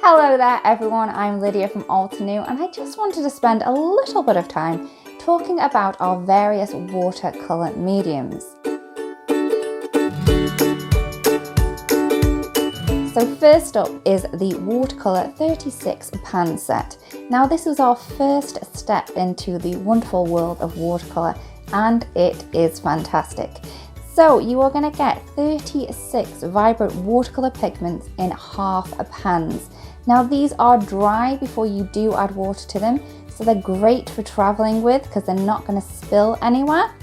Hello there everyone, I'm Lydia from Altenew and I just wanted to spend a little bit of time talking about our various watercolour mediums. So first up is the Watercolor 36 Pan Set. Now this is our first step into the wonderful world of watercolour and it is fantastic. So you are going to get 36 vibrant watercolour pigments in half pans. Now these are dry before you do add water to them, so they're great for travelling with because they're not going to spill anywhere.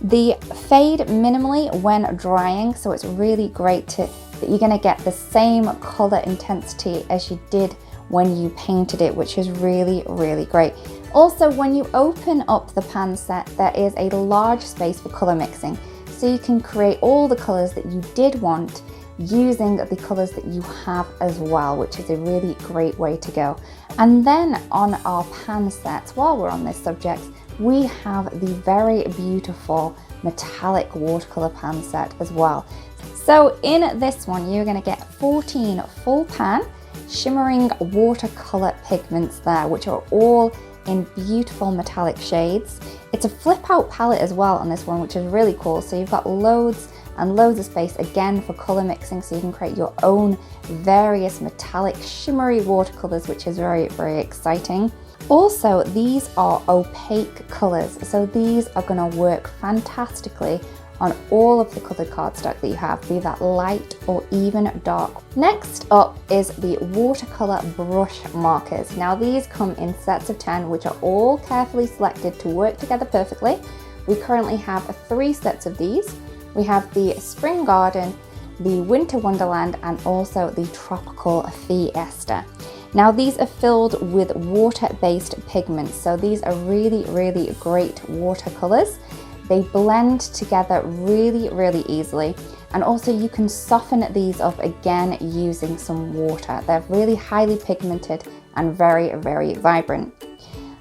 They fade minimally when drying, so it's really great that you're going to get the same colour intensity as you did when you painted it, which is really great. Also, when you open up the pan set, there is a large space for colour mixing. So you can create all the colours that you did want using the colours that you have as well, which is a really great way to go. And then on our pan sets, while we're on this subject, we have the very beautiful metallic watercolour pan set as well. So in this one, you're going to get 14 full pan shimmering watercolour pigments there, which are all in beautiful metallic shades. It's a flip out palette as well on this one, which is really cool. So you've got loads and loads of space again for colour mixing, so you can create your own various metallic shimmery watercolours, which is very exciting. Also, these are opaque colours, so these are going to work fantastically on all of the coloured cardstock that you have, be that light or even dark. Next up is the Watercolor Brush Markers. Now these come in sets of 10, which are all carefully selected to work together perfectly. We currently have 3 sets of these. We have the Spring Garden, the Winter Wonderland, and also the Tropical Fiesta. Now these are filled with water-based pigments, so these are really great watercolors. They blend together really easily, and also you can soften these up again using some water. They're really highly pigmented and very vibrant.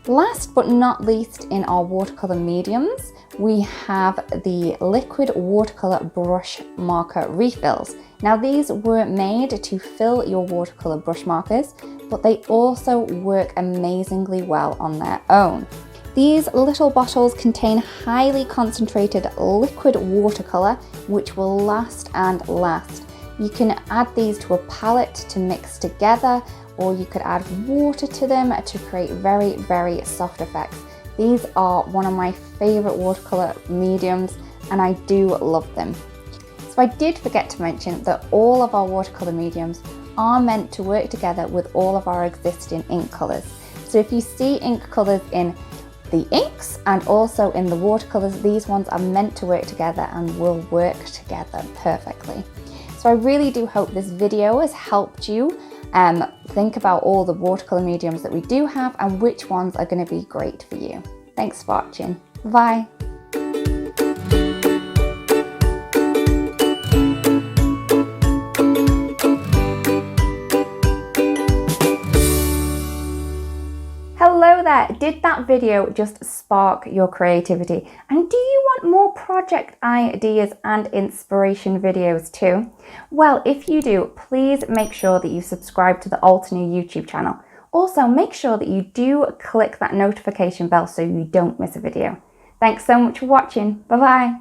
Last but not least, in our watercolor mediums, we have the liquid watercolor brush marker refills. Now these were made to fill your watercolor brush markers, but they also work amazingly well on their own. These little bottles contain highly concentrated liquid watercolor, which will last and last. You can add these to a palette to mix together, or you could add water to them to create very soft effects. These are one of my favorite watercolor mediums and I do love them. So I did forget to mention that all of our watercolor mediums are meant to work together with all of our existing ink colors. So if you see ink colors in the inks and also in the watercolors, these ones are meant to work together and will work together perfectly. So I really do hope this video has helped you think about all the watercolor mediums that we do have and which ones are going to be great for you. Thanks for watching. Bye. Hello there, did that video just spark your creativity? And do you want more project ideas and inspiration videos too? Well, if you do, please make sure that you subscribe to the Altenew YouTube channel. Also, make sure that you do click that notification bell so you don't miss a video. Thanks so much for watching. Bye bye.